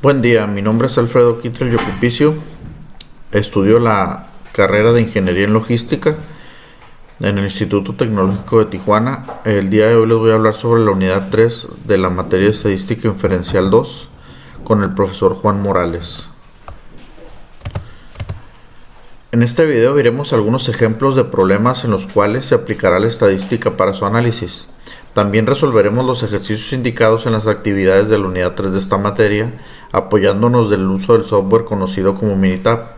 Buen día, mi nombre es Alfredo Kittel Yocupicio. Estudio la carrera de Ingeniería en Logística en el Instituto Tecnológico de Tijuana. El día de hoy les voy a hablar sobre la unidad 3 de la materia de Estadística Inferencial 2 con el profesor Juan Morales. En este video veremos algunos ejemplos de problemas en los cuales se aplicará la estadística para su análisis. También resolveremos los ejercicios indicados en las actividades de la unidad 3 de esta materia, apoyándonos del uso del software conocido como Minitab.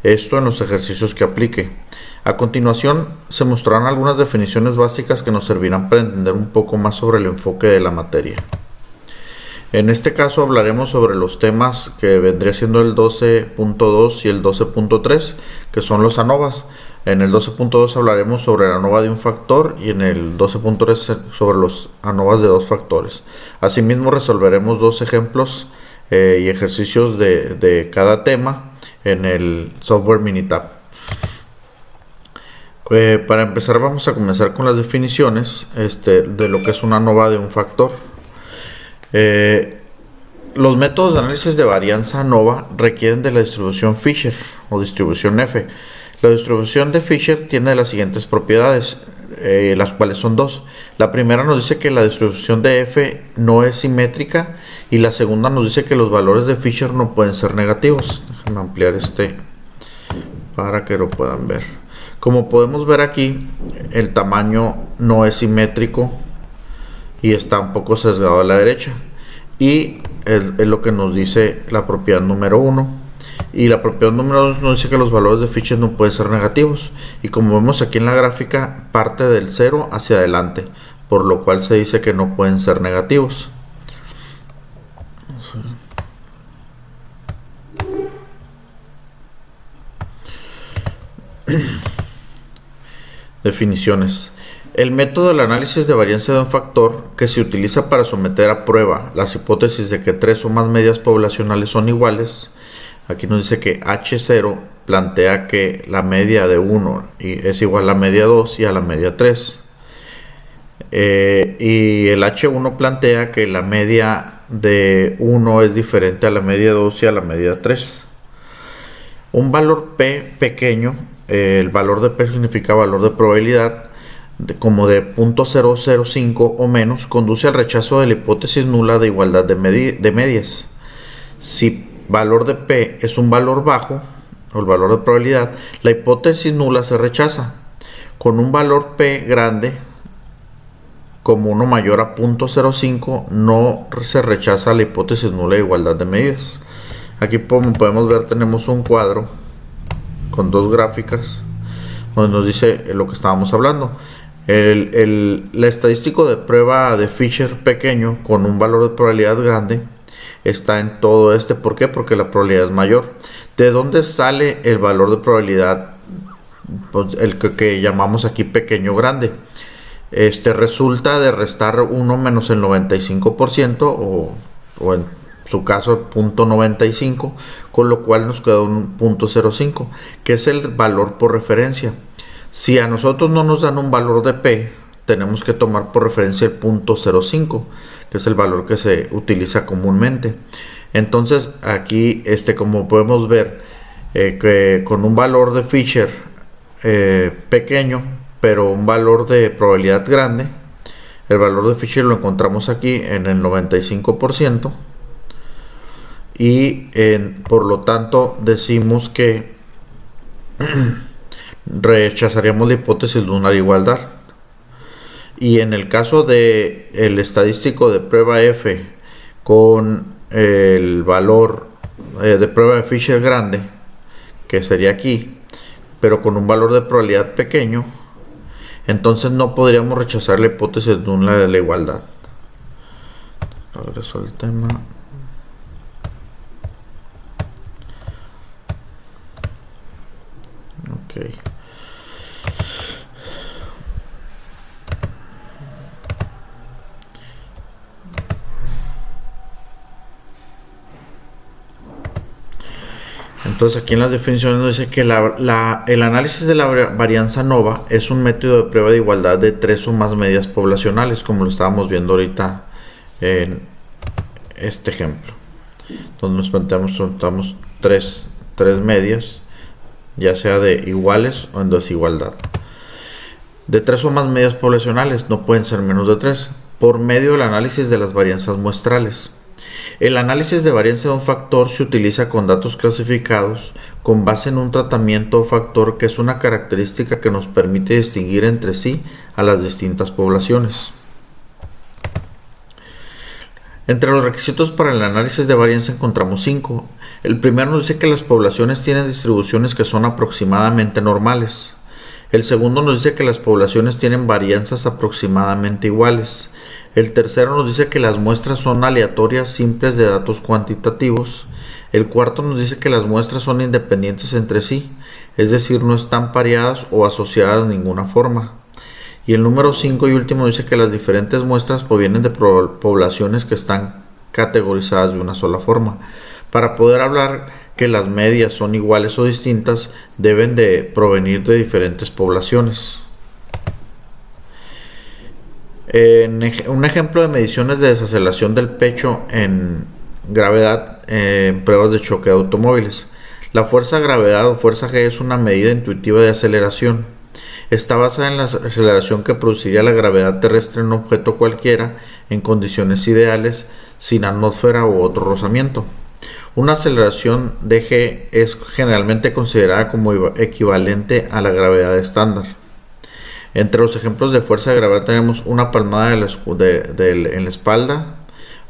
Esto en los ejercicios que aplique. A continuación se mostrarán algunas definiciones básicas que nos servirán para entender un poco más sobre el enfoque de la materia. En este caso hablaremos sobre los temas que vendría siendo el 12.2 y el 12.3, que son los ANOVAs. En el 12.2 hablaremos sobre la ANOVA de un factor y en el 12.3 sobre los ANOVAs de dos factores. Asimismo resolveremos dos ejemplos y ejercicios de cada tema en el software Minitab. Para empezar vamos a comenzar con las definiciones de lo que es una ANOVA de un factor. Los métodos de análisis de varianza ANOVA requieren de la distribución Fisher o distribución F. La distribución de Fisher tiene las siguientes propiedades, las cuales son dos. La primera nos dice que la distribución de F no es simétrica y la segunda nos dice que los valores de Fisher no pueden ser negativos. Déjenme ampliar para que lo puedan ver. Como podemos ver aquí, el tamaño no es simétrico y está un poco sesgado a la derecha, y es lo que nos dice la propiedad número 1, y la propiedad número 2 nos dice que los valores de Fisher no pueden ser negativos, y como vemos aquí en la gráfica parte del 0 hacia adelante, por lo cual se dice que no pueden ser negativos. Definiciones. El método del análisis de varianza de un factor que se utiliza para someter a prueba las hipótesis de que tres o más medias poblacionales son iguales. Aquí nos dice que H0 plantea que la media de 1 es igual a la media 2 y a la media 3. Y el H1 plantea que la media de 1 es diferente a la media 2 y a la media 3. Un valor P pequeño, el valor de P significa valor de probabilidad, como de 0.005 o menos, conduce al rechazo de la hipótesis nula de igualdad de medias. Si valor de P es un valor bajo, o el valor de probabilidad, la hipótesis nula se rechaza. Con un valor P grande, como uno mayor a 0.05, no se rechaza la hipótesis nula de igualdad de medidas. Aquí como podemos ver tenemos un cuadro con dos gráficas donde nos dice lo que estábamos hablando. El estadístico de prueba de Fisher pequeño con un valor de probabilidad grande está en todo ¿por qué? Porque la probabilidad es mayor. ¿De dónde sale el valor de probabilidad? Pues el que llamamos aquí pequeño grande. Resulta de restar 1 menos el 95% o en su caso 0.95, con lo cual nos queda un 0.05, que es el valor por referencia. Si a nosotros no nos dan un valor de P, tenemos que tomar por referencia el 0.05, que es el valor que se utiliza comúnmente. Entonces aquí como podemos ver, que con un valor de Fisher pequeño, pero un valor de probabilidad grande, el valor de Fisher lo encontramos aquí en el 95%, y por lo tanto decimos que rechazaríamos la hipótesis de una igualdad. Y en el caso de el estadístico de prueba F con el valor de prueba de Fisher grande, que sería aquí, pero con un valor de probabilidad pequeño, entonces no podríamos rechazar la hipótesis de una de la igualdad. Regreso al tema. Ok. Entonces aquí en las definiciones nos dice que el análisis de la varianza ANOVA es un método de prueba de igualdad de tres o más medias poblacionales, como lo estábamos viendo ahorita en este ejemplo. Entonces nos planteamos tres medias, ya sea de iguales o en desigualdad. De 3 o más medias poblacionales, no pueden ser menos de 3, por medio del análisis de las varianzas muestrales. El análisis de varianza de un factor se utiliza con datos clasificados con base en un tratamiento o factor que es una característica que nos permite distinguir entre sí a las distintas poblaciones. Entre los requisitos para el análisis de varianza encontramos 5. El primero nos dice que las poblaciones tienen distribuciones que son aproximadamente normales. El segundo nos dice que las poblaciones tienen varianzas aproximadamente iguales. El tercero nos dice que las muestras son aleatorias simples de datos cuantitativos. El cuarto nos dice que las muestras son independientes entre sí, es decir, no están pareadas o asociadas de ninguna forma. Y el número 5 y último dice que las diferentes muestras provienen de poblaciones que están categorizadas de una sola forma. Para poder hablar que las medias son iguales o distintas, deben de provenir de diferentes poblaciones. Un ejemplo de mediciones de desaceleración del pecho en gravedad en pruebas de choque de automóviles. La fuerza de gravedad o fuerza G es una medida intuitiva de aceleración. Está basada en la aceleración que produciría la gravedad terrestre en un objeto cualquiera en condiciones ideales, sin atmósfera u otro rozamiento. Una aceleración de G es generalmente considerada como equivalente a la gravedad estándar. Entre los ejemplos de fuerza de gravedad tenemos una palmada en la espalda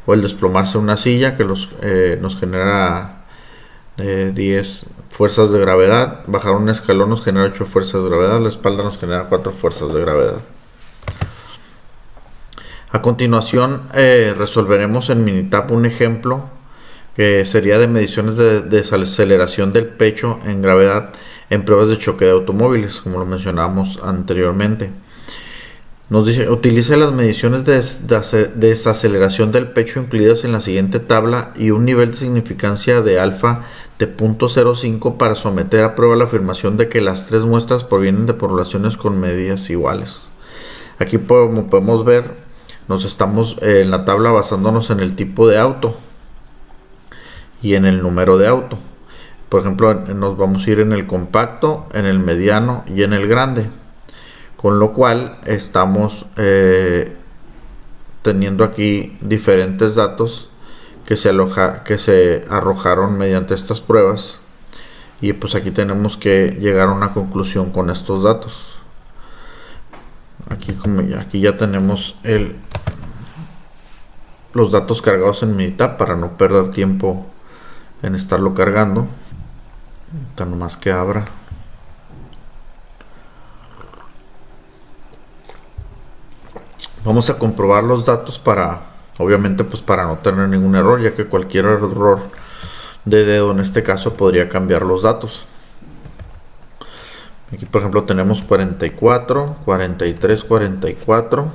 o el desplomarse de una silla que nos genera 10 fuerzas de gravedad. Bajar un escalón nos genera 8 fuerzas de gravedad. La espalda nos genera 4 fuerzas de gravedad. A continuación resolveremos en Minitab un ejemplo que sería de mediciones de desaceleración del pecho en gravedad en pruebas de choque de automóviles, como lo mencionábamos anteriormente. Nos dice, utilice las mediciones de desaceleración del pecho incluidas en la siguiente tabla y un nivel de significancia de alfa de 0.05 para someter a prueba la afirmación de que las 3 muestras provienen de poblaciones con medidas iguales. Aquí, como podemos ver, nos estamos en la tabla basándonos en el tipo de auto y en el número de auto. Por ejemplo, nos vamos a ir en el compacto, en el mediano y en el grande. Con lo cual estamos teniendo aquí diferentes datos que se arrojaron mediante estas pruebas. Y pues aquí tenemos que llegar a una conclusión con estos datos. Aquí ya tenemos los datos cargados en Minitab para no perder tiempo en estarlo cargando. Tan nomás que abra. Vamos a comprobar los datos obviamente pues para no tener ningún error, ya que cualquier error de dedo en este caso podría cambiar los datos. Aquí por ejemplo tenemos 44, 43, 44,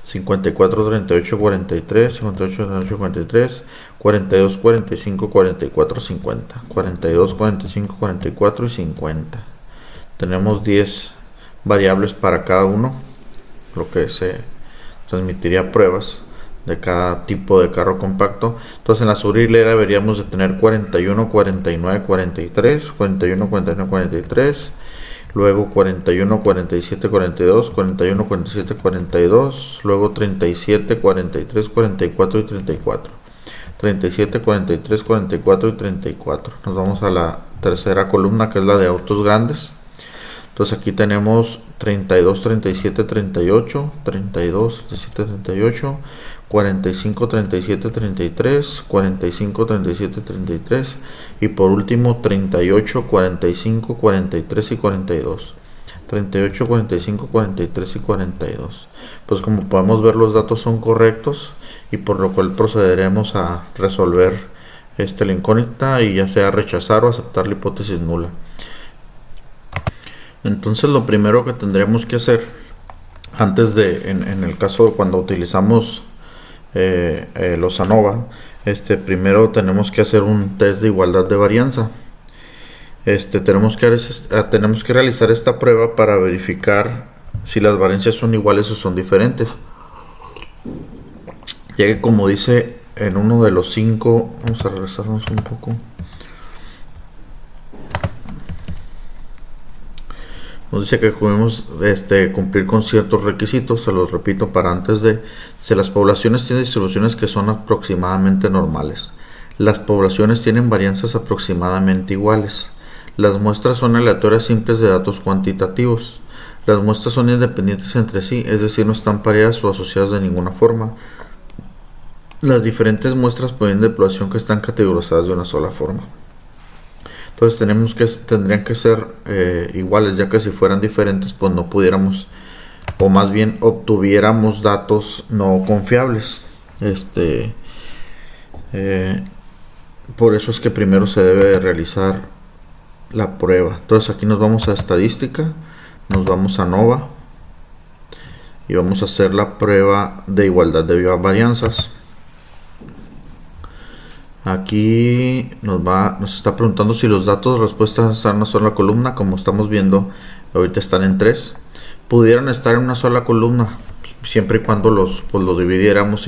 54, 38, 43, 58, 38, 43, 42, 45, 44, 50, 42, 45, 44 y 50. Tenemos 10 variables para cada uno, lo que se transmitiría pruebas de cada tipo de carro compacto. Entonces en la subhilera deberíamos de tener 41, 49, 43, 41, 49, 43, luego 41, 47, 42, 41, 47, 42, luego 37, 43, 44 y 34. 37, 43, 44 y 34. Nos vamos a la tercera columna, que es la de autos grandes. Entonces aquí tenemos 32, 37, 38, 32, 37, 38, 45, 37, 33, 45, 37, 33 y por último 38, 45, 43 y 42. 38, 45, 43 y 42. Pues como podemos ver, los datos son correctos y por lo cual procederemos a resolver la incógnita y ya sea rechazar o aceptar la hipótesis nula. Entonces lo primero que tendremos que hacer antes en el caso de cuando utilizamos los ANOVA, primero tenemos que hacer un test de igualdad de varianza. Tenemos que realizar esta prueba para verificar si las varianzas son iguales o son diferentes, ya que como dice en uno de los 5, vamos a regresarnos un poco. Nos dice que debemos cumplir con ciertos requisitos, se los repito para antes de... Si las poblaciones tienen distribuciones que son aproximadamente normales. Las poblaciones tienen varianzas aproximadamente iguales. Las muestras son aleatorias simples de datos cuantitativos. Las muestras son independientes entre sí, es decir, no están pareadas o asociadas de ninguna forma. Las diferentes muestras provienen de población que están categorizadas de una sola forma. Entonces tendrían que ser iguales, ya que si fueran diferentes pues no pudiéramos, o más bien obtuviéramos datos no confiables. Por eso es que primero se debe realizar la prueba. Entonces aquí nos vamos a estadística, nos vamos a NOVA y vamos a hacer la prueba de igualdad de varianzas. Aquí nos está preguntando si los datos de respuesta están en una sola columna. Como estamos viendo, ahorita están en 3. Pudieran estar en una sola columna, siempre y cuando los dividiéramos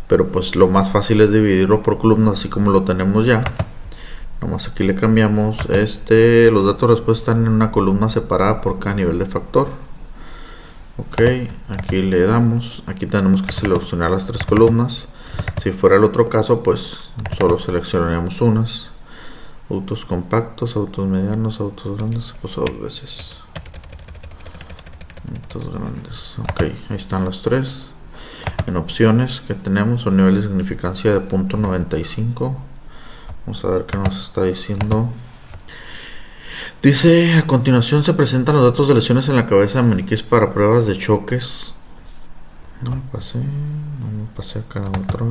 pero pues lo más fácil es dividirlo por columnas, así como lo tenemos ya. Nomás aquí le cambiamos los datos de respuesta están en una columna separada por cada nivel de factor. Ok, aquí le damos, aquí tenemos que seleccionar las 3 columnas. Si fuera el otro caso, pues solo seleccionaríamos unas. Autos compactos, autos medianos, autos grandes, pues 2 veces. Autos grandes. Ok, ahí están las 3. En opciones que tenemos un nivel de significancia de 0.95. Vamos a ver qué nos está diciendo. Dice, a continuación se presentan los datos de lesiones en la cabeza de maniquíes para pruebas de choques. No me pasé acá otra.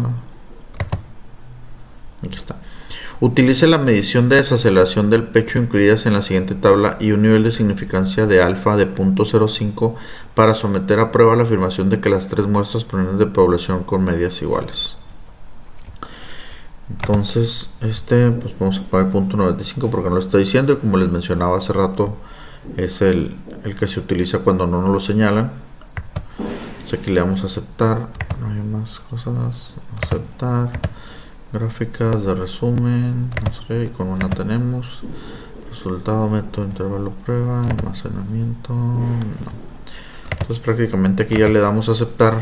Aquí está. Utilice la medición de desaceleración del pecho incluidas en la siguiente tabla y un nivel de significancia de alfa de 0.05 para someter a prueba la afirmación de que las 3 muestras provienen de población con medias iguales. Entonces, pues vamos a poner 0.95 porque no lo está diciendo, y como les mencionaba hace rato, es el que se utiliza cuando no nos lo señalan. Aquí le damos a aceptar, no hay más cosas, aceptar, gráficas de resumen, y con una tenemos, resultado, método, intervalo, prueba, almacenamiento, no. Entonces prácticamente aquí ya le damos a aceptar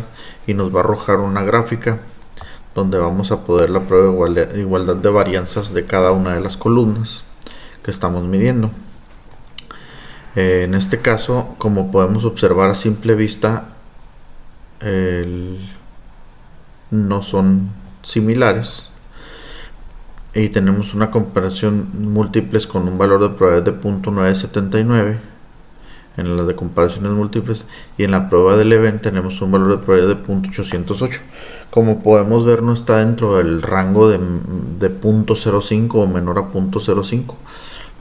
y nos va a arrojar una gráfica donde vamos a poder la prueba de igualdad de varianzas de cada una de las columnas que estamos midiendo. En este caso, como podemos observar a simple vista, no son similares y tenemos una comparación múltiples con un valor de probabilidad de 0.979 en las de comparaciones múltiples, y en la prueba del event tenemos un valor de probabilidad de 0.808. Como podemos ver, no está dentro del rango de 0.05 o menor a 0.05,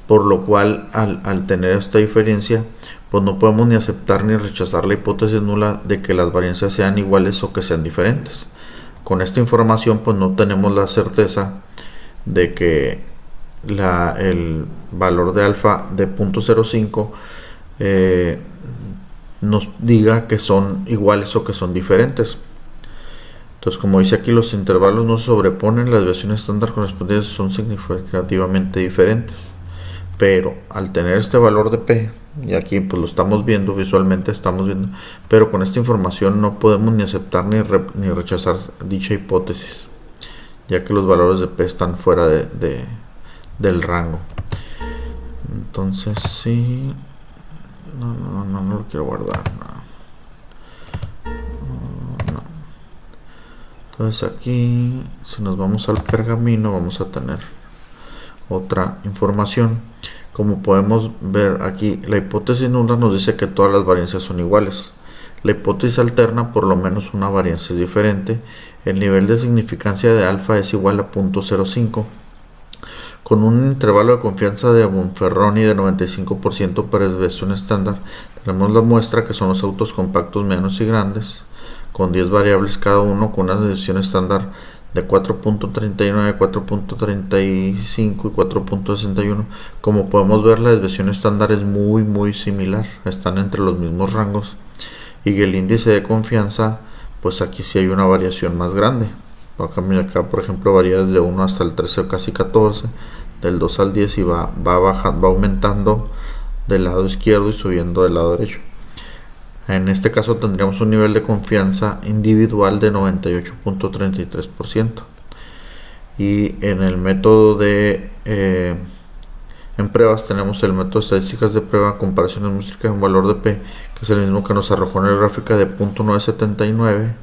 por lo cual al tener esta diferencia pues no podemos ni aceptar ni rechazar la hipótesis nula de que las varianzas sean iguales o que sean diferentes. Con esta información pues no tenemos la certeza de que el valor de alfa de 0.05 nos diga que son iguales o que son diferentes. Entonces, como dice aquí, los intervalos no se sobreponen, las desviaciones estándar correspondientes son significativamente diferentes, pero al tener este valor de P, y aquí pues lo estamos viendo visualmente, pero con esta información no podemos ni aceptar ni rechazar dicha hipótesis, ya que los valores de P están fuera del rango. Entonces sí, no lo quiero guardar, no. Entonces aquí, si nos vamos al pergamino, vamos a tener otra información. Como podemos ver aquí, la hipótesis nula nos dice que todas las varianzas son iguales. La hipótesis alterna, por lo menos una varianza es diferente. El nivel de significancia de alfa es igual a 0.05. Con un intervalo de confianza de Bonferroni de 95% para desviación estándar, tenemos la muestra que son los autos compactos medianos y grandes, con 10 variables cada uno, con una desviación estándar de 4.39, 4.35 y 4.61. Como podemos ver, la desviación estándar es muy similar, están entre los mismos rangos, y el índice de confianza, pues aquí sí hay una variación más grande. Acá por ejemplo varía desde 1 hasta el 13 o casi 14, del 2 al 10 y va bajando, va aumentando del lado izquierdo y subiendo del lado derecho. En este caso tendríamos un nivel de confianza individual de 98.33%. Y en el método de en pruebas tenemos el método de estadísticas de prueba, comparaciones múltiples en valor de P, que es el mismo que nos arrojó en la gráfica de 0.979,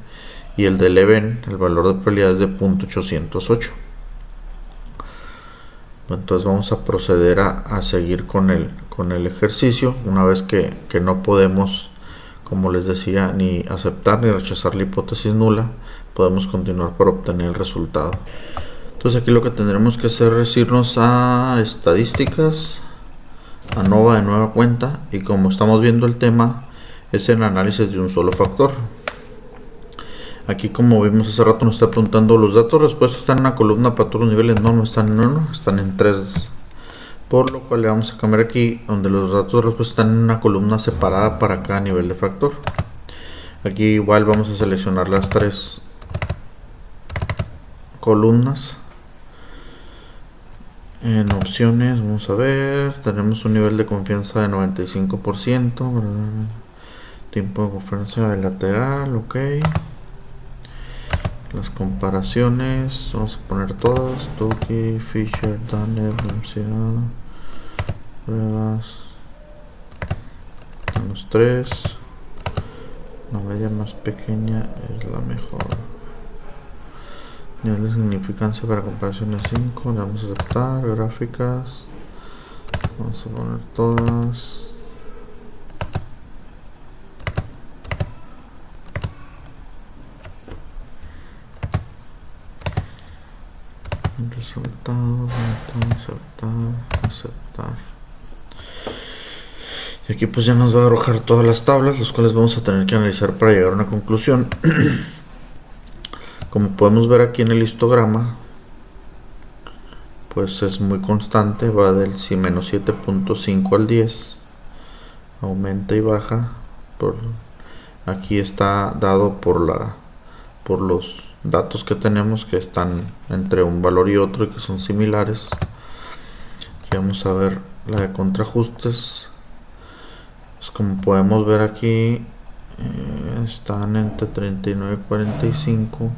y el del Leven, el valor de probabilidad es de 0.808. Entonces vamos a proceder a seguir con el ejercicio. Una vez que no podemos, como les decía, ni aceptar ni rechazar la hipótesis nula, podemos continuar para obtener el resultado. Entonces aquí lo que tendremos que hacer es irnos a estadísticas, a NOVA de nueva cuenta, y como estamos viendo el tema es el análisis de un solo factor. Aquí, como vimos hace rato, nos está preguntando los datos respuesta están en una columna para todos los niveles. No están en uno, están en 3, por lo cual le vamos a cambiar aquí donde los datos de respuesta están en una columna separada para cada nivel de factor. Aquí igual vamos a seleccionar las 3 columnas. En opciones, vamos a ver, tenemos un nivel de confianza de 95%, ¿verdad? Tiempo de confianza bilateral, ok. Las comparaciones, vamos a poner todas, Tukey, Fisher, Danner, MCA, pruebas, los 3, la media más pequeña es la mejor. Nivel de significancia para comparaciones 5, le vamos a aceptar, gráficas, vamos a poner todas. Resultados, aceptar. Y aquí pues ya nos va a arrojar todas las tablas, las cuales vamos a tener que analizar para llegar a una conclusión. Como podemos ver aquí en el histograma, pues es muy constante, va del menos 7.5 al 10, aumenta y baja. Aquí está dado por los datos que tenemos, que están entre un valor y otro y que son similares. Aquí vamos a ver la de contraajustes. Pues como podemos ver aquí, están entre 39 y 45,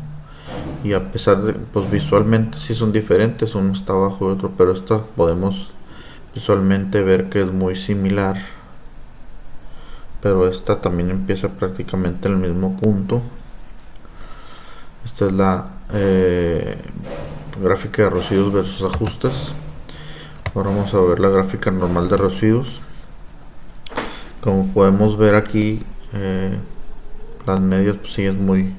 y a pesar de, pues visualmente sí son diferentes, uno está abajo y otro, pero esta podemos visualmente ver que es muy similar, pero esta también empieza prácticamente en el mismo punto. Esta es la gráfica de residuos versus ajustes. Ahora vamos a ver la gráfica normal de residuos. Como podemos ver aquí, las medias pues sí es muy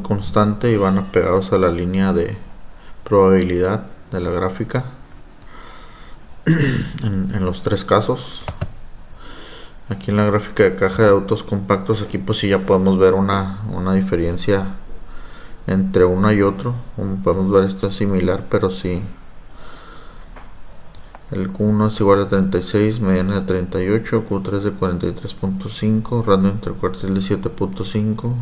constante y van apegados a la línea de probabilidad de la gráfica en los 3 casos. Aquí en la gráfica de caja de autos compactos, aquí pues sí ya podemos ver una diferencia entre uno y otro. Como podemos ver, está similar, pero sí, el Q1 es igual a 36, mediana de 38, Q3 de 43.5, random intercuartil de 7.5,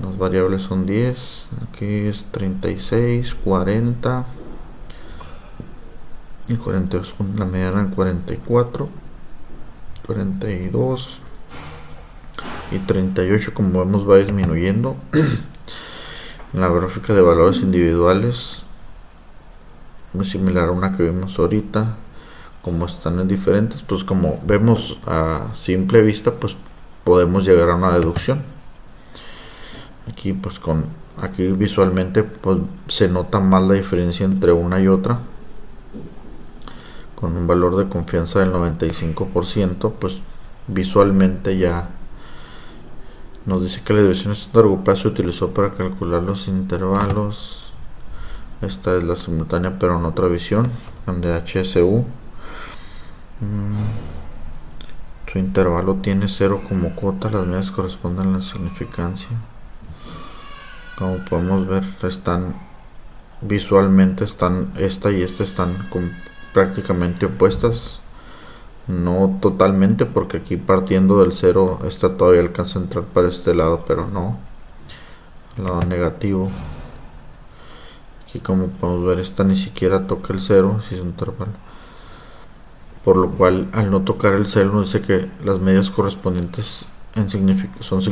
las variables son 10, aquí es 36, 40 y 42, la mediana en 44, 42 y 38. Como vemos, va disminuyendo. En la gráfica de valores individuales, muy similar a una que vimos ahorita. Como están en diferentes, pues como vemos a simple vista, pues podemos llegar a una deducción. Aquí pues aquí visualmente pues se nota más la diferencia entre una y otra. Con un valor de confianza del 95%, pues visualmente ya nos dice que la división estándar grupal se utilizó para calcular los intervalos. Esta es la simultánea pero en otra visión, donde HSU. Su intervalo tiene 0 como cuota, las medias corresponden a la significancia. Como podemos ver, visualmente esta y esta están prácticamente opuestas. No totalmente, porque aquí partiendo del 0 esta todavía alcanza a entrar para este lado, pero no. lado negativo. Aquí como podemos ver, esta ni siquiera toca el 0, si es un intervalo. Por lo cual, al no tocar el 0, nos dice que las medias correspondientes son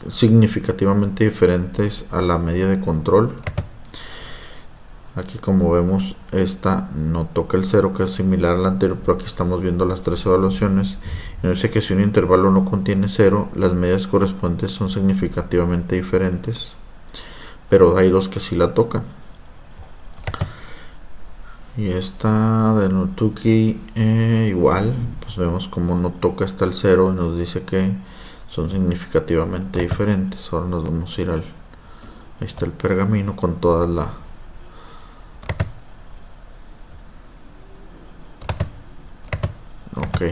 significativamente diferentes a la media de control. Aquí como vemos, esta no toca el 0, que es similar a la anterior, pero aquí estamos viendo las tres evaluaciones. Y nos dice que si un intervalo no contiene 0, las medias correspondientes son significativamente diferentes, pero hay dos que sí la tocan. Y esta de Notuki igual, pues vemos como no toca hasta el 0 y nos dice que son significativamente diferentes. Ahora nos vamos a ir ahí está el pergamino con todas la... Ok,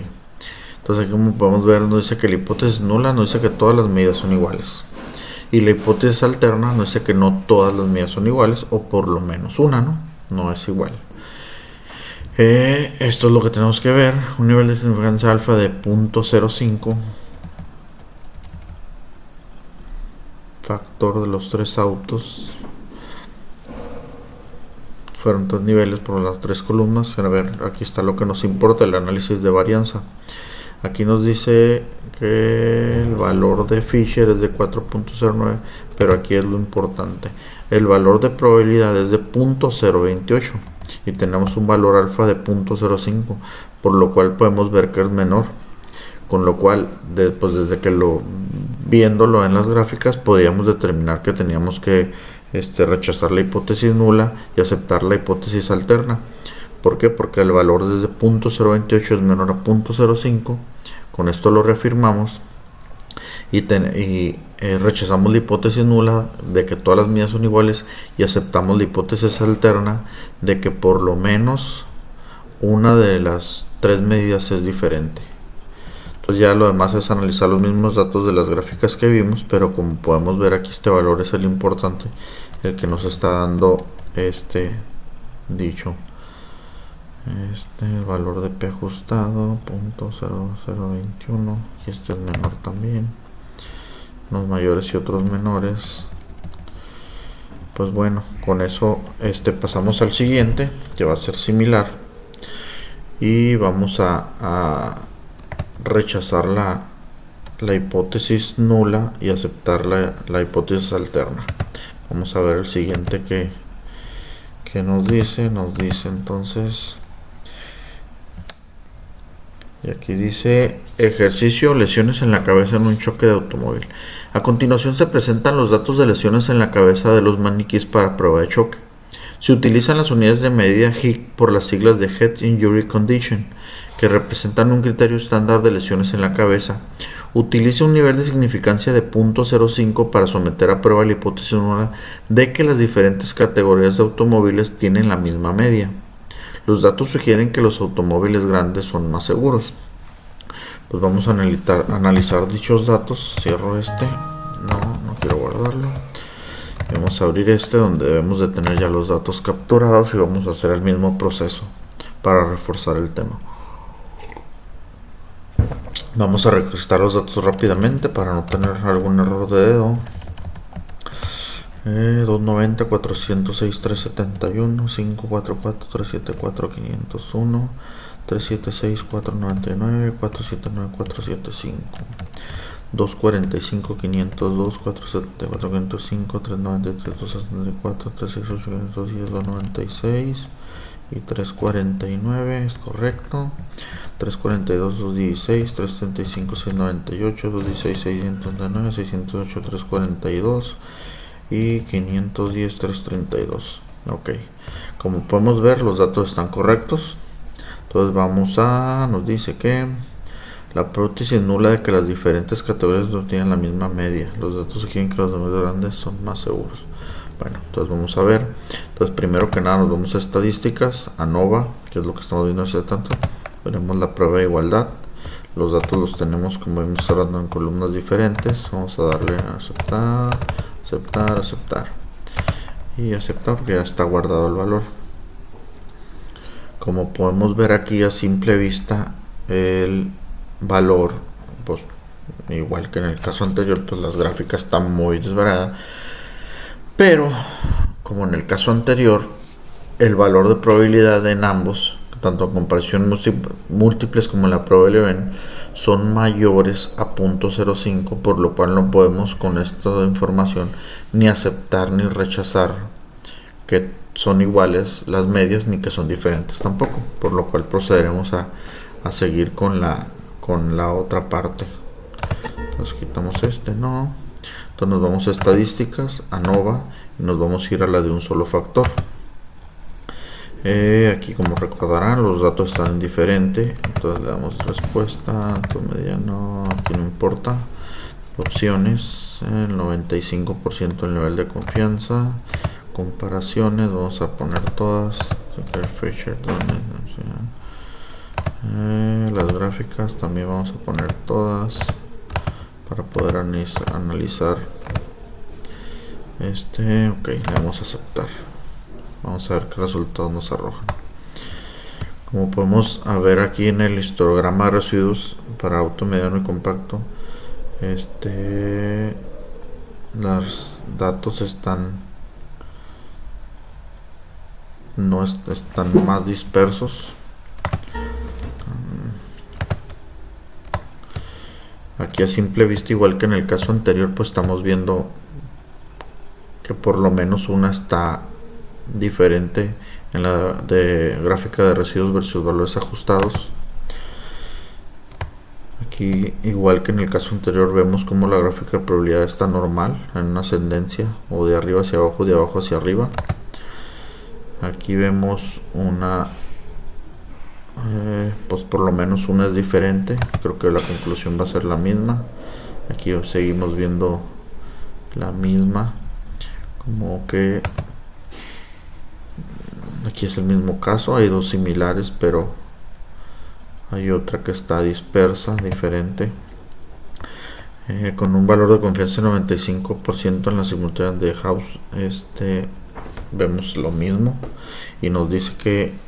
entonces aquí como podemos ver nos dice que la hipótesis nula nos dice que todas las medidas son iguales, y la hipótesis alterna nos dice que no todas las medidas son iguales, o por lo menos una no es igual. Esto es lo que tenemos que ver. Un nivel de significancia alfa de 0.05, factor de los tres autos. Fueron tres niveles por las tres columnas. A ver, aquí está lo que nos importa, el análisis de varianza. Aquí nos dice que el valor de Fisher es de 4.09, pero aquí es lo importante. El valor de probabilidad es de 0.028 y tenemos un valor alfa de 0.05, por lo cual podemos ver que es menor. Con lo cual, desde que viéndolo en las gráficas, podíamos determinar que teníamos que rechazar la hipótesis nula y aceptar la hipótesis alterna. ¿Por qué? Porque el valor desde 0.028 es menor a 0.05. Con esto lo reafirmamos y rechazamos la hipótesis nula de que todas las medidas son iguales y aceptamos la hipótesis alterna de que por lo menos una de las tres medidas es diferente. Entonces ya lo demás es analizar los mismos datos de las gráficas que vimos, pero como podemos ver aquí este valor es el importante, el que nos está dando dicho. El valor de P ajustado 0.0021, y este es menor también, unos mayores y otros menores. Pues bueno, con eso pasamos al siguiente, que va a ser similar, y vamos a rechazar la hipótesis nula y aceptar la hipótesis alterna. Vamos a ver el siguiente que nos dice entonces, y aquí dice ejercicio: lesiones en la cabeza en un choque de automóvil. A continuación se presentan los datos de lesiones en la cabeza de los maniquíes para prueba de choque. Se utilizan las unidades de medida HIC por las siglas de Head Injury Condition, que representan un criterio estándar de lesiones en la cabeza. Utiliza un nivel de significancia de 0.05 para someter a prueba la hipótesis nula de que las diferentes categorías de automóviles tienen la misma media. Los datos sugieren que los automóviles grandes son más seguros. Pues vamos a analizar dichos datos. Cierro no quiero guardarlo. Vamos a abrir donde debemos de tener ya los datos capturados, y vamos a hacer el mismo proceso para reforzar el tema. Vamos a registrar los datos rápidamente para no tener algún error de dedo. 290, 406, 371, 544, 374, 501, 376, 499, 479, 475, 245, 502, 474, 505, 393, 264, 368, 510, 296 y 349, es correcto. 342, 216, 335, 698, 216, 639, 608, 342 y 510, 332. Ok, como podemos ver, los datos están correctos. Entonces nos dice que la hipótesis nula de que las diferentes categorías no tienen la misma media. Los datos sugieren que los números grandes son más seguros. Bueno, entonces vamos a ver. Entonces primero que nada nos vamos a estadísticas, ANOVA, que es lo que estamos viendo hace tanto. Veremos la prueba de igualdad. Los datos los tenemos, como vimos, cerrando en columnas diferentes. Vamos a darle a aceptar, aceptar, aceptar y aceptar, porque ya está guardado el valor. Como podemos ver aquí a simple vista, el valor, pues igual que en el caso anterior, pues las gráficas están muy desvariadas. Pero, como en el caso anterior, el valor de probabilidad en ambos, tanto en comparación múltiples como en la probabilidad n, son mayores a 0.05, por lo cual no podemos con esta información ni aceptar ni rechazar que son iguales las medias ni que son diferentes tampoco, por lo cual procederemos a seguir con la otra parte. Entonces quitamos no. Entonces nos vamos a estadísticas, a ANOVA, y nos vamos a ir a la de un solo factor. Aquí, como recordarán, los datos están en diferente, entonces le damos respuesta, mediano, aquí no importa, opciones, el 95% del nivel de confianza, comparaciones, vamos a poner todas, las gráficas también vamos a poner todas para poder analizar ok, le vamos a aceptar. Vamos a ver qué resultados nos arrojan. Como podemos ver aquí en el histograma de residuos para auto, mediano y compacto, los datos están más dispersos. Aquí a simple vista, igual que en el caso anterior, pues estamos viendo que por lo menos una está diferente en la de gráfica de residuos versus valores ajustados. Aquí, igual que en el caso anterior, vemos como la gráfica de probabilidad está normal en una ascendencia, o de arriba hacia abajo, de abajo hacia arriba. Aquí vemos una pues por lo menos una es diferente. Creo que la conclusión va a ser la misma. Aquí seguimos viendo la misma, como que aquí es el mismo caso, hay dos similares, pero hay otra que está dispersa, diferente, con un valor de confianza de 95% en la simultánea de House. Vemos lo mismo y nos dice que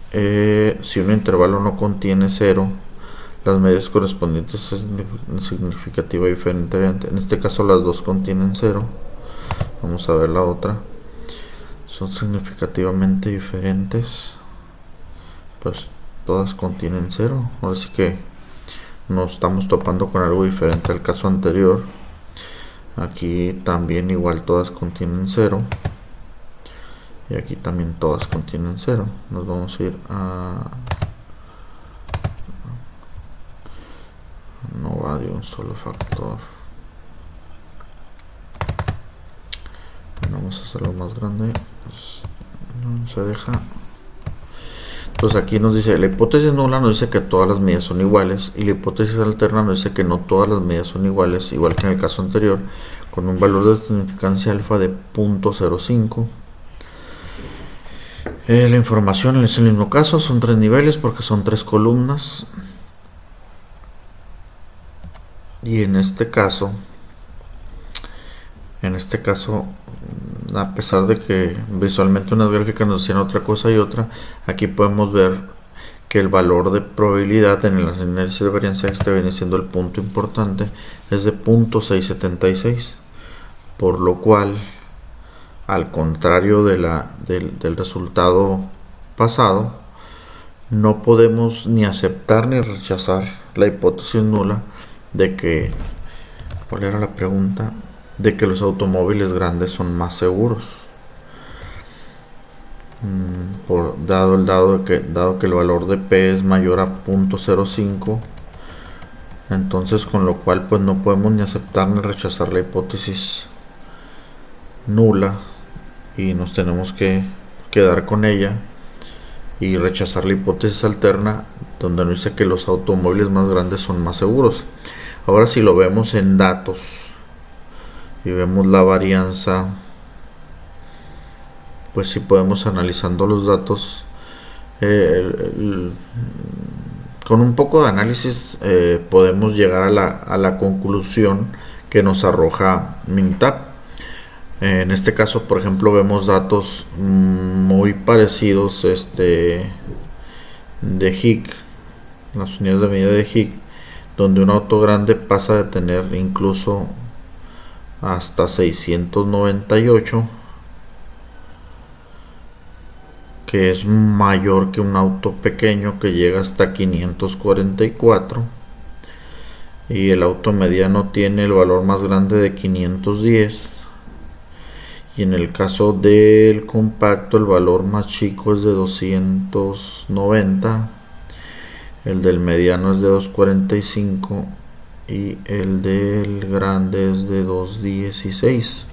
si un intervalo no contiene 0, las medias correspondientes es significativa diferente. En este caso las dos contienen 0. Vamos a ver la otra. Son significativamente diferentes. Pues todas contienen 0. Ahora sí que nos estamos topando con algo diferente al caso anterior. Aquí también igual todas contienen 0. Y aquí también todas contienen 0. Nos vamos a ir a no va de un solo factor. Bueno, vamos a hacerlo más grande, pues no se deja. Entonces aquí nos dice, la hipótesis nula nos dice que todas las medidas son iguales, y la hipótesis alterna nos dice que no todas las medidas son iguales, igual que en el caso anterior, con un valor de significancia alfa de 0.05. La información es el mismo caso, son 3 niveles porque son 3 columnas. Y en este caso, a pesar de que visualmente unas gráficas nos decían otra cosa y otra, aquí podemos ver que el valor de probabilidad en el análisis de varianza, este viene siendo el punto importante, es de 0.676, por lo cual, al contrario del resultado pasado, no podemos ni aceptar ni rechazar la hipótesis nula de que, ¿cuál era la pregunta? De que los automóviles grandes son más seguros, dado que el valor de P es mayor a 0.05. entonces, con lo cual pues no podemos ni aceptar ni rechazar la hipótesis nula y nos tenemos que quedar con ella y rechazar la hipótesis alterna, donde nos dice que los automóviles más grandes son más seguros. Ahora, si lo vemos en datos y vemos la varianza, pues si podemos, analizando los datos, con un poco de análisis podemos llegar a la conclusión que nos arroja Mintap. En este caso, por ejemplo, vemos datos muy parecidos de Higg, las unidades de medida de Higg, donde un auto grande pasa de tener incluso hasta 698 que es mayor que un auto pequeño que llega hasta 544, y el auto mediano tiene el valor más grande de 510, y en el caso del compacto el valor más chico es de 290, el del mediano es de 245 y el del grande es de 216,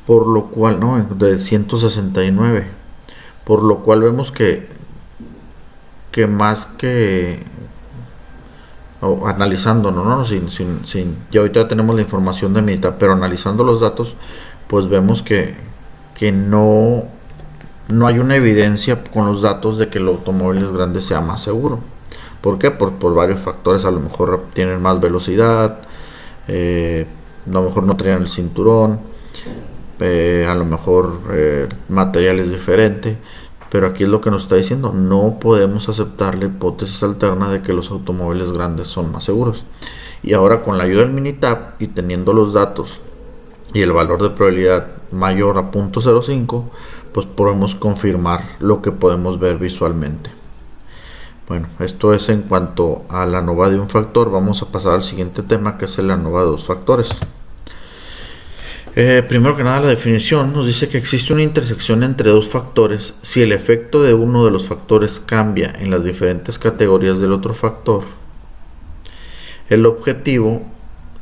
por lo cual, no, de 169, por lo cual vemos que más que analizándolo, ¿no? Ya ahorita tenemos la información de mitad, pero analizando los datos, pues vemos que no hay una evidencia con los datos de que el automóvil grande sea más seguro. ¿Por qué? Por varios factores. A lo mejor tienen más velocidad, a lo mejor no traían el cinturón, a lo mejor material es diferente, pero aquí es lo que nos está diciendo: no podemos aceptar la hipótesis alterna de que los automóviles grandes son más seguros. Y ahora, con la ayuda del Minitab y teniendo los datos y el valor de probabilidad mayor a 0.05, pues podemos confirmar lo que podemos ver visualmente. Bueno, esto es en cuanto a la ANOVA de un factor. Vamos a pasar al siguiente tema, que es el ANOVA de dos factores. Primero que nada, la definición nos dice que existe una intersección entre dos factores si el efecto de uno de los factores cambia en las diferentes categorías del otro factor. El objetivo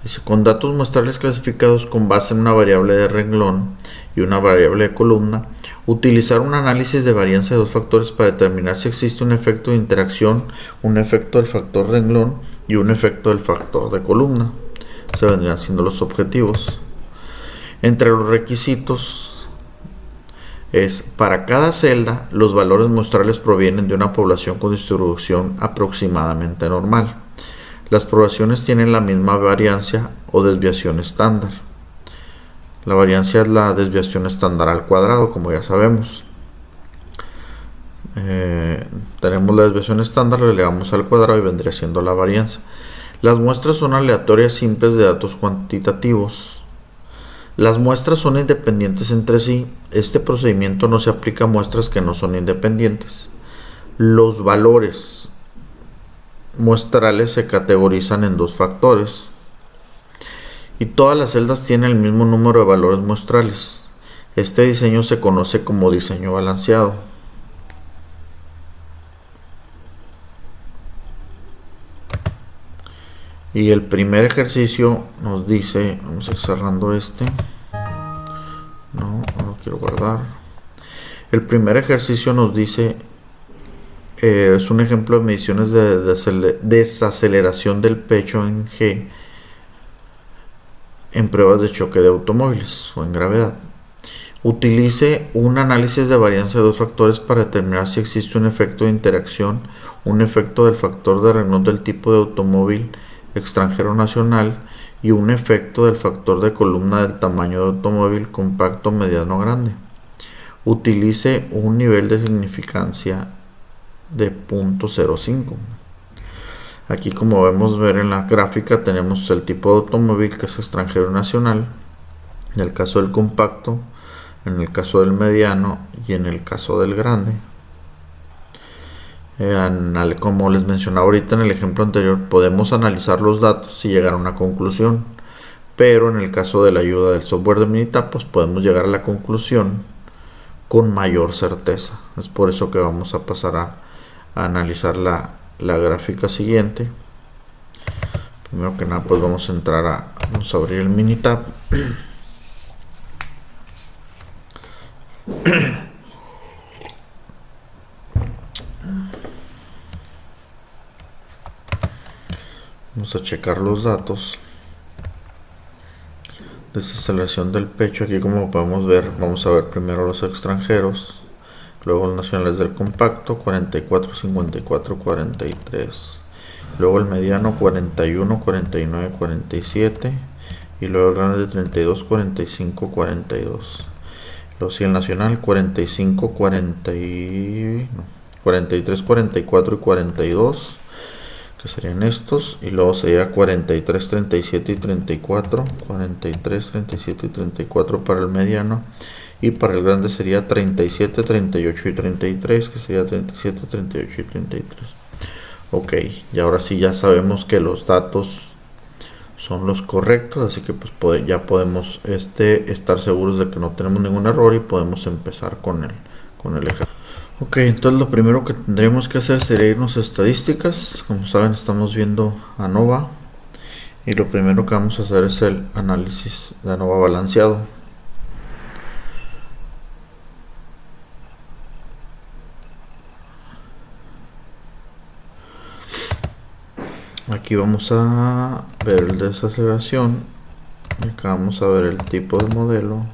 dice: con datos muestrales clasificados con base en una variable de renglón y una variable de columna, utilizar un análisis de varianza de dos factores para determinar si existe un efecto de interacción, un efecto del factor renglón y un efecto del factor de columna. Se vendrían siendo los objetivos. Entre los requisitos es: para cada celda, los valores muestrales provienen de una población con distribución aproximadamente normal. Las poblaciones tienen la misma variancia o desviación estándar. La variancia es la desviación estándar al cuadrado, como ya sabemos. Tenemos la desviación estándar, le elevamos al cuadrado y vendría siendo la varianza. Las muestras son aleatorias simples de datos cuantitativos. Las muestras son independientes entre sí. Este procedimiento no se aplica a muestras que no son independientes. Los valores muestrales se categorizan en dos factores y todas las celdas tienen el mismo número de valores muestrales. Este diseño se conoce como diseño balanceado. Y el primer ejercicio nos dice, vamos a ir cerrando este, no lo quiero guardar. El primer ejercicio nos dice, es un ejemplo de mediciones de desaceleración del pecho en G en pruebas de choque de automóviles o en gravedad. Utilice un análisis de varianza de dos factores para determinar si existe un efecto de interacción, un efecto del factor de renglón del tipo de automóvil extranjero nacional y un efecto del factor de columna del tamaño de automóvil compacto, mediano, grande. Utilice un nivel de significancia de 0.05. Aquí, como vemos ver en la gráfica, tenemos el tipo de automóvil, que es extranjero nacional, en el caso del compacto, en el caso del mediano y en el caso del grande. Como les mencionaba ahorita en el ejemplo anterior, podemos analizar los datos y llegar a una conclusión, pero en el caso de la ayuda del software de Minitab, pues podemos llegar a la conclusión con mayor certeza. Es por eso que vamos a pasar a analizar la gráfica siguiente. Primero que nada, pues vamos a abrir el Minitab. Vamos a checar los datos. Desaceleración del pecho. Aquí, como podemos ver, vamos a ver primero los extranjeros, luego los nacionales del compacto, 44, 54, 43. Luego el mediano, 41, 49, 47. Y luego el grande, 32, 45, 42. Luego sí, el nacional, 45, 43, 44 y 42. Que serían estos, y luego sería 43, 37 y 34, 43, 37 y 34 para el mediano, y para el grande sería 37, 38 y 33, que sería 37, 38 y 33. Ok, y ahora sí ya sabemos que los datos son los correctos, así que pues ya podemos estar seguros de que no tenemos ningún error y podemos empezar con el ejercicio. Ok, entonces lo primero que tendríamos que hacer sería irnos a estadísticas. Como saben, estamos viendo ANOVA y lo primero que vamos a hacer es el análisis de ANOVA balanceado. Aquí vamos a ver el de desaceleración y acá vamos a ver el tipo de modelo.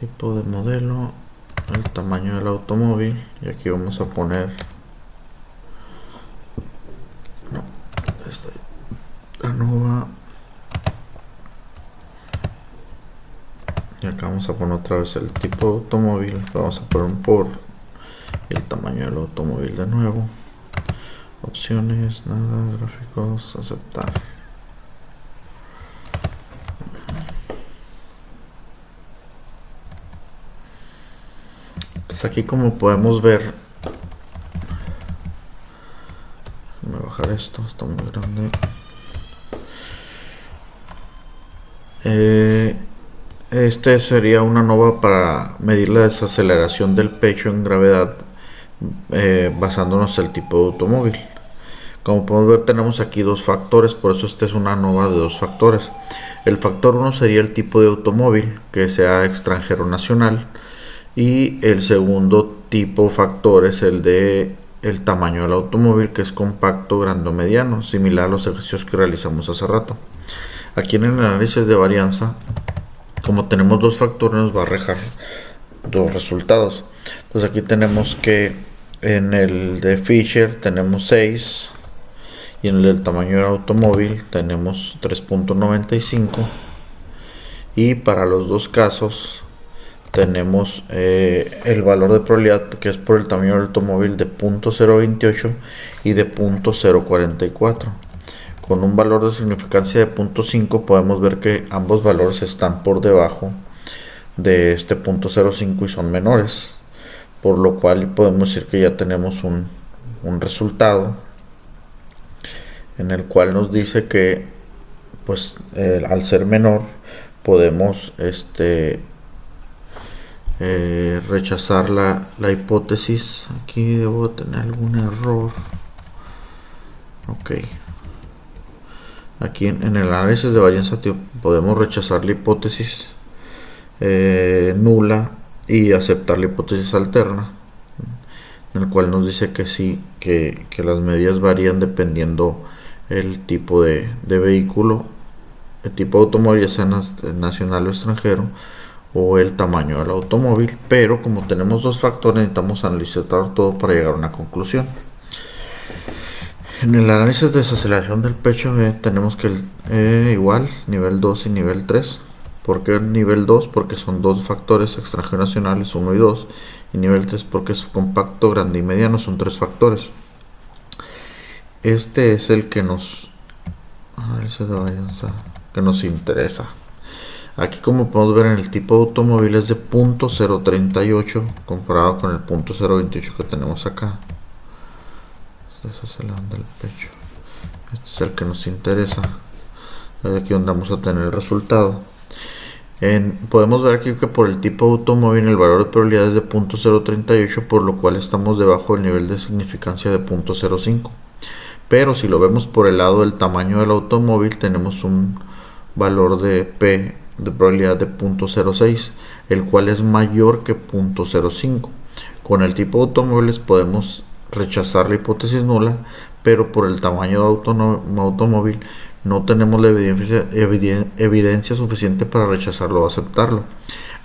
Tipo de modelo, el tamaño del automóvil, y aquí vamos a poner ANOVA, y acá vamos a poner otra vez el tipo de automóvil, vamos a poner un por el tamaño del automóvil de nuevo, opciones, nada, gráficos, aceptar. Pues aquí, como podemos ver, voy a bajar esto, está muy grande. Este sería una ANOVA para medir la desaceleración del pecho en gravedad, basándonos en el tipo de automóvil. Como podemos ver, tenemos aquí dos factores, por eso este es una ANOVA de dos factores. El factor 1 sería el tipo de automóvil, que sea extranjero o nacional, y el segundo tipo factor es el de el tamaño del automóvil, que es compacto, grande o mediano, similar a los ejercicios que realizamos hace rato. Aquí en el análisis de varianza, como tenemos dos factores, nos va a arrojar dos resultados. Entonces aquí tenemos que en el de Fisher tenemos 6 y en el del tamaño del automóvil tenemos 3.95, y para los dos casos tenemos el valor de probabilidad, que es por el tamaño del automóvil, de 0.028 y de 0.044. Con un valor de significancia de 0.5 podemos ver que ambos valores están por debajo de este 0.05 y son menores, por lo cual podemos decir que ya tenemos un resultado en el cual nos dice que pues al ser menor podemos rechazar la hipótesis. Aquí debo tener algún error. Ok, aquí en el análisis de varianza podemos rechazar la hipótesis nula y aceptar la hipótesis alterna, en el cual nos dice que sí, que las medidas varían dependiendo el tipo de vehículo, el tipo de automóvil, ya sea nacional o extranjero, o el tamaño del automóvil, pero como tenemos dos factores necesitamos analizar todo para llegar a una conclusión. En el análisis de desaceleración del pecho tenemos que igual nivel 2 y nivel 3. ¿Por qué nivel 2? Porque son dos factores extranjeros nacionales, 1 y 2, y nivel 3 porque es compacto, grande y mediano, son tres factores. Este es el que nos interesa. Aquí, como podemos ver, en el tipo de automóvil es de 0.038 comparado con el 0.028 que tenemos acá. Desacelerando el pecho. Este es el que nos interesa. Aquí donde vamos a tener el resultado. Podemos ver aquí que por el tipo de automóvil el valor de probabilidad es de 0.038, por lo cual estamos debajo del nivel de significancia de 0.05. Pero si lo vemos por el lado del tamaño del automóvil, tenemos un valor de P de probabilidad de 0.06, el cual es mayor que 0.05. Con el tipo de automóviles podemos rechazar la hipótesis nula, pero por el tamaño de automóvil no tenemos la evidencia suficiente para rechazarlo o aceptarlo.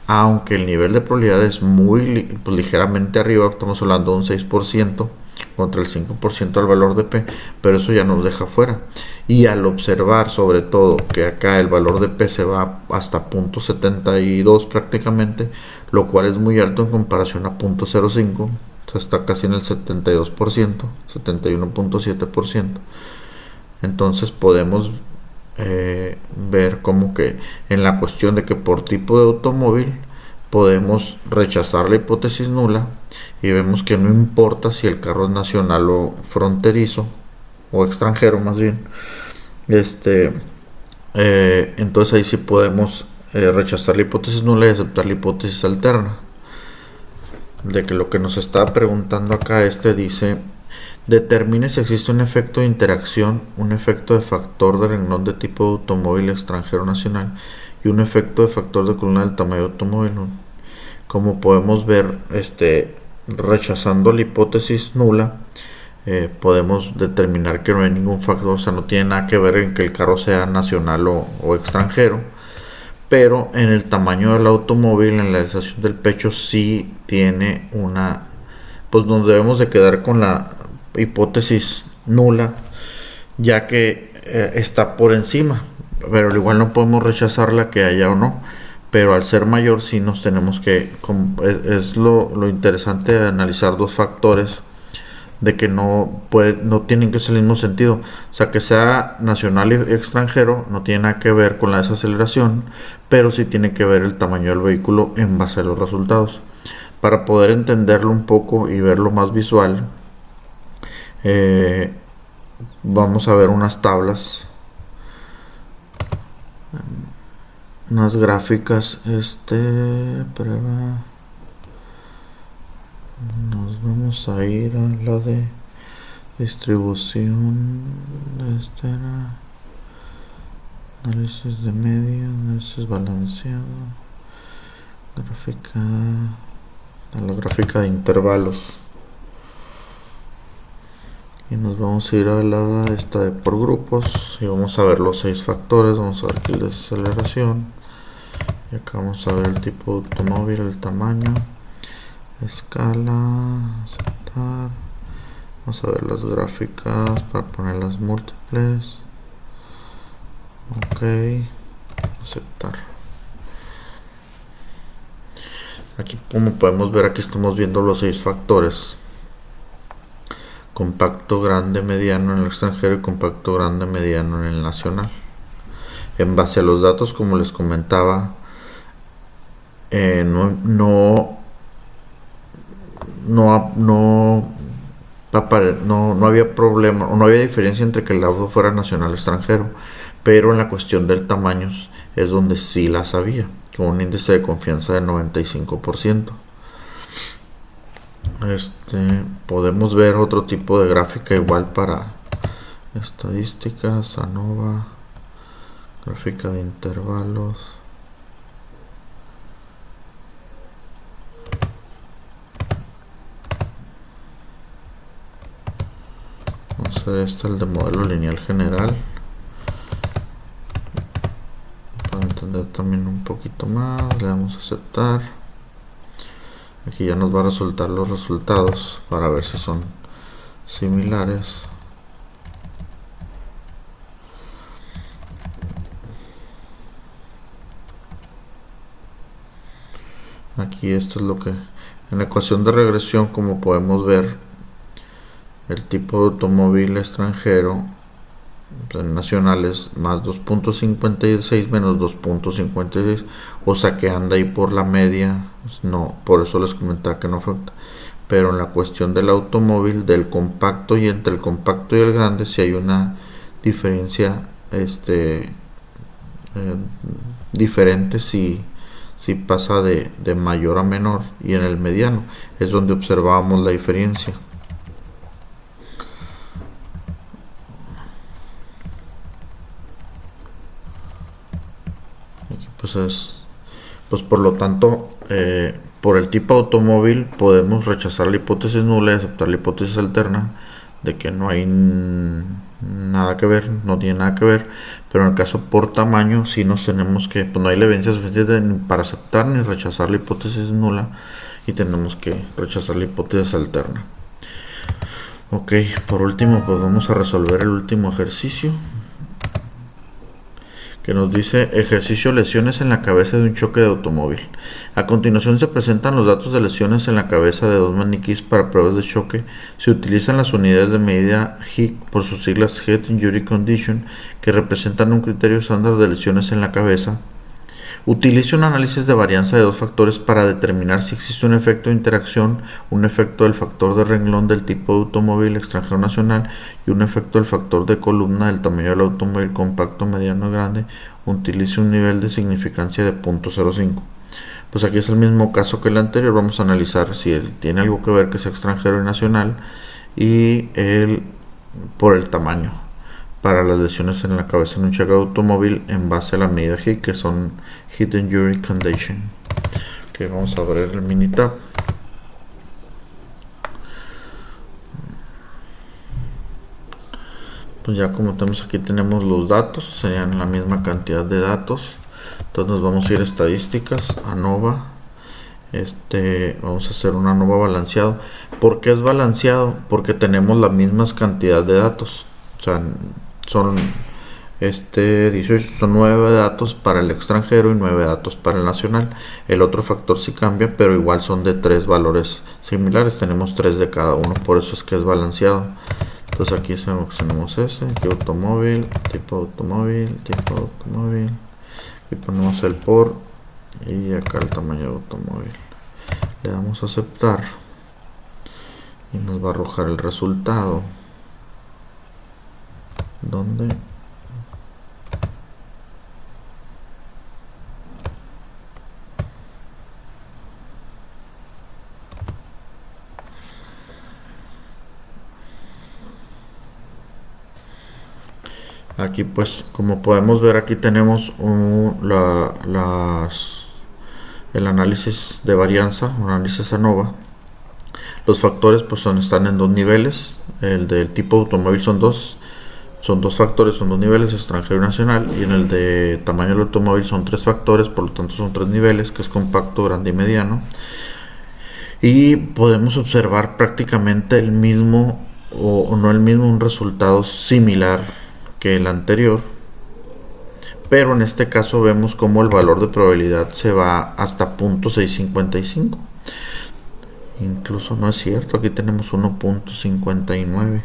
Aunque el nivel de probabilidad es muy ligeramente arriba, estamos hablando de un 6% contra el 5% del valor de P, pero eso ya nos deja fuera. Y al observar sobre todo que acá el valor de P se va hasta 0.72 prácticamente, lo cual es muy alto en comparación a 0.05, o sea, está casi en el 72%, 71.7%. Entonces podemos ver como que en la cuestión de que por tipo de automóvil podemos rechazar la hipótesis nula y vemos que no importa si el carro es nacional o fronterizo o extranjero más bien, entonces ahí sí podemos rechazar la hipótesis nula y aceptar la hipótesis alterna. De que lo que nos está preguntando acá dice: determine si existe un efecto de interacción, un efecto de factor de renglón de tipo de automóvil extranjero nacional y un efecto de factor de columna del tamaño de automóvil. Como podemos ver, rechazando la hipótesis nula, podemos determinar que no hay ningún factor, o sea, no tiene nada que ver en que el carro sea nacional o extranjero, pero en el tamaño del automóvil, en la alzación del pecho, sí tiene pues nos debemos de quedar con la hipótesis nula, ya que está por encima, pero al igual no podemos rechazarla que haya o no, pero al ser mayor sí nos tenemos que, es lo interesante de analizar dos factores, de que no tienen que ser el mismo sentido, o sea, que sea nacional y extranjero no tiene nada que ver con la desaceleración, pero sí tiene que ver el tamaño del vehículo en base a los resultados. Para poder entenderlo un poco y verlo más visual, vamos a ver unas tablas, unas gráficas. Prueba. Nos vamos a ir a la de distribución. Era análisis de media, análisis balanceado, gráfica, la gráfica de intervalos. Y nos vamos a ir a la esta de por grupos y vamos a ver los 6 factores. Vamos a ver aquí la desaceleración y acá vamos a ver el tipo de automóvil, el tamaño, escala, aceptar. Vamos a ver las gráficas para poner las múltiples. Ok, aceptar. Aquí, como podemos ver, aquí estamos viendo los 6 factores: compacto, grande, mediano en el extranjero y compacto, grande, mediano en el nacional. En base a los datos, como les comentaba, no había problema o no había diferencia entre que el auto fuera nacional o extranjero, pero en la cuestión del tamaño es donde sí las había, con un índice de confianza de 95%. Podemos ver otro tipo de gráfica igual para estadísticas, ANOVA, gráfica de intervalos. Vamos a ver el de modelo lineal general para entender también un poquito más. Le damos a aceptar. Aquí ya nos va a resultar los resultados para ver si son similares. Aquí esto es lo que en la ecuación de regresión, como podemos ver, el tipo de automóvil extranjero nacional es más 2.56 menos 2.56, o sea que anda ahí por la media. No, por eso les comentaba que no afecta, pero en la cuestión del automóvil, del compacto y entre el compacto y el grande, si hay una diferencia diferente, si pasa de mayor a menor, y en el mediano es donde observábamos la diferencia. Aquí pues por lo tanto, por el tipo de automóvil podemos rechazar la hipótesis nula y aceptar la hipótesis alterna de que no hay nada que ver, no tiene nada que ver, pero en el caso por tamaño sí nos tenemos que, pues no hay evidencia suficiente para aceptar ni rechazar la hipótesis nula y tenemos que rechazar la hipótesis alterna. Ok, por último pues vamos a resolver el último ejercicio, que nos dice ejercicio lesiones en la cabeza de un choque de automóvil. A continuación se presentan los datos de lesiones en la cabeza de dos maniquíes para pruebas de choque. Se utilizan las unidades de medida HIC, por sus siglas Head Injury Condition, que representan un criterio estándar de lesiones en la cabeza. Utiliza un análisis de varianza de dos factores para determinar si existe un efecto de interacción, un efecto del factor de renglón del tipo de automóvil extranjero nacional y un efecto del factor de columna del tamaño del automóvil compacto, mediano y grande. Utiliza un nivel de significancia de 0.05. Pues aquí es el mismo caso que el anterior. Vamos a analizar si él tiene algo que ver que es extranjero y nacional y por el tamaño para las lesiones en la cabeza en un choque de automóvil en base a la medida HIC, que son Head Injury Condition. Que vamos a abrir el Minitab. Pues ya como tenemos aquí, tenemos los datos, serían la misma cantidad de datos. Entonces nos vamos a ir a estadísticas, ANOVA. Vamos a hacer un ANOVA balanceado. ¿Por qué es balanceado? Porque tenemos la misma cantidad de datos. O sea, son 18, son 9 datos para el extranjero y 9 datos para el nacional. El otro factor sí cambia, pero igual son de 3 valores similares. Tenemos 3 de cada uno, por eso es que es balanceado. Entonces aquí seleccionamos ese, tipo automóvil, tipo automóvil, tipo automóvil. Y ponemos el por y acá el tamaño del automóvil. Le damos a aceptar y nos va a arrojar el resultado. ¿Dónde? Aquí pues como podemos ver, aquí tenemos el análisis de varianza, un análisis ANOVA. Los factores pues están en dos niveles. El del tipo automóvil son dos factores, son dos niveles, extranjero y nacional, y en el de tamaño del automóvil son 3 factores, por lo tanto son 3 niveles, que es compacto, grande y mediano. Y podemos observar prácticamente el mismo, o no el mismo, un resultado similar que el anterior, pero en este caso vemos como el valor de probabilidad se va hasta 0.655. Incluso no es cierto, aquí tenemos 1.59.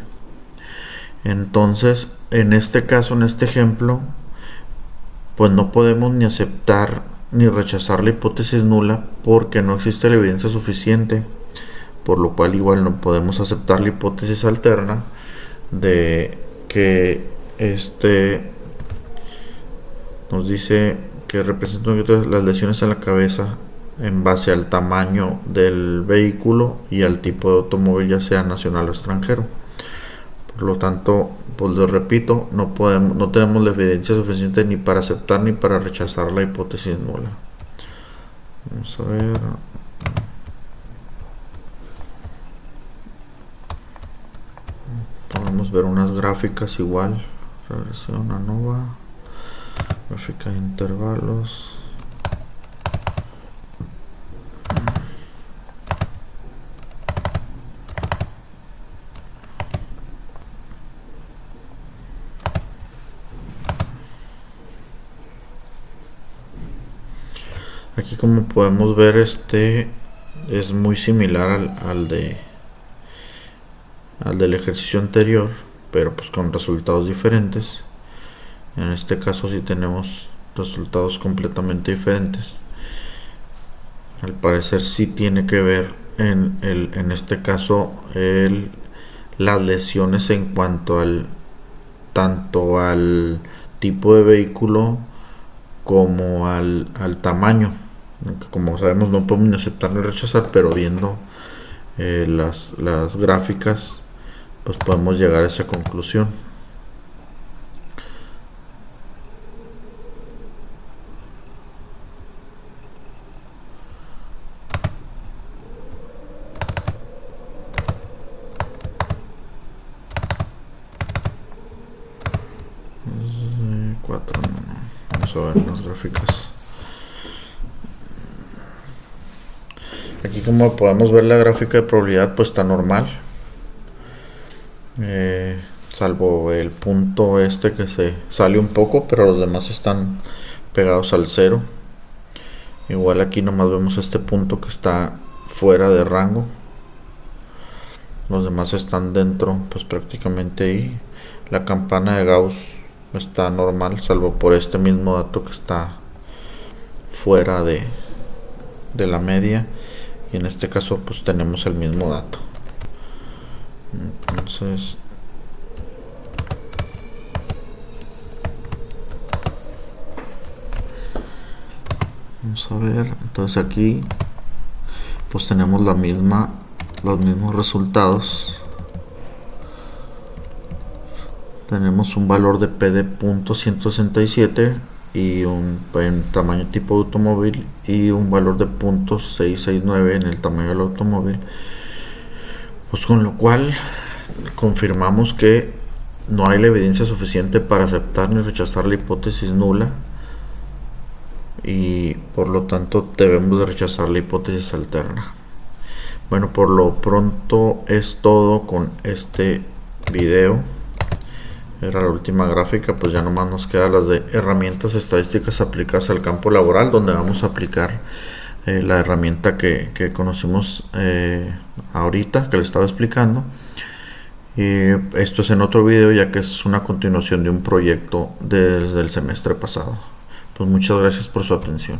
Entonces, en este caso, en este ejemplo, pues no podemos ni aceptar ni rechazar la hipótesis nula porque no existe la evidencia suficiente, por lo cual igual no podemos aceptar la hipótesis alterna de que nos dice que representan las lesiones en la cabeza en base al tamaño del vehículo y al tipo de automóvil, ya sea nacional o extranjero. Por lo tanto, pues lo repito, no tenemos la evidencia suficiente ni para aceptar ni para rechazar la hipótesis nula. Vamos a ver. Podemos ver unas gráficas igual. Regresión ANOVA, gráfica de intervalos. Aquí como podemos ver, es muy similar al del ejercicio anterior, pero pues con resultados diferentes. En este caso sí tenemos resultados completamente diferentes. Al parecer sí tiene que ver en este caso las lesiones en cuanto tanto al tipo de vehículo como al tamaño. Como sabemos, no podemos ni aceptar ni rechazar, pero viendo las gráficas pues podemos llegar a esa conclusión. Vamos a ver las gráficas. Aquí como podemos ver, la gráfica de probabilidad pues está normal. salvo el punto este que se sale un poco, pero los demás están pegados al cero. Igual aquí nomás vemos este punto que está fuera de rango, los demás están dentro, pues prácticamente ahí. La campana de Gauss está normal, salvo por este mismo dato que está fuera de la media, y en este caso pues tenemos el mismo dato. Entonces vamos a ver, entonces aquí pues tenemos los mismos resultados. Tenemos un valor de P de .167 y en tamaño tipo de automóvil, y un valor de .669 en el tamaño del automóvil, pues con lo cual confirmamos que no hay la evidencia suficiente para aceptar ni rechazar la hipótesis nula, y por lo tanto debemos de rechazar la hipótesis alterna. Bueno, por lo pronto es todo con este video. Era la última gráfica, pues ya nomás nos queda las de herramientas estadísticas aplicadas al campo laboral, donde vamos a aplicar la herramienta que conocimos ahorita, que les estaba explicando. Y esto es en otro video, ya que es una continuación de un proyecto desde el semestre pasado. Pues muchas gracias por su atención.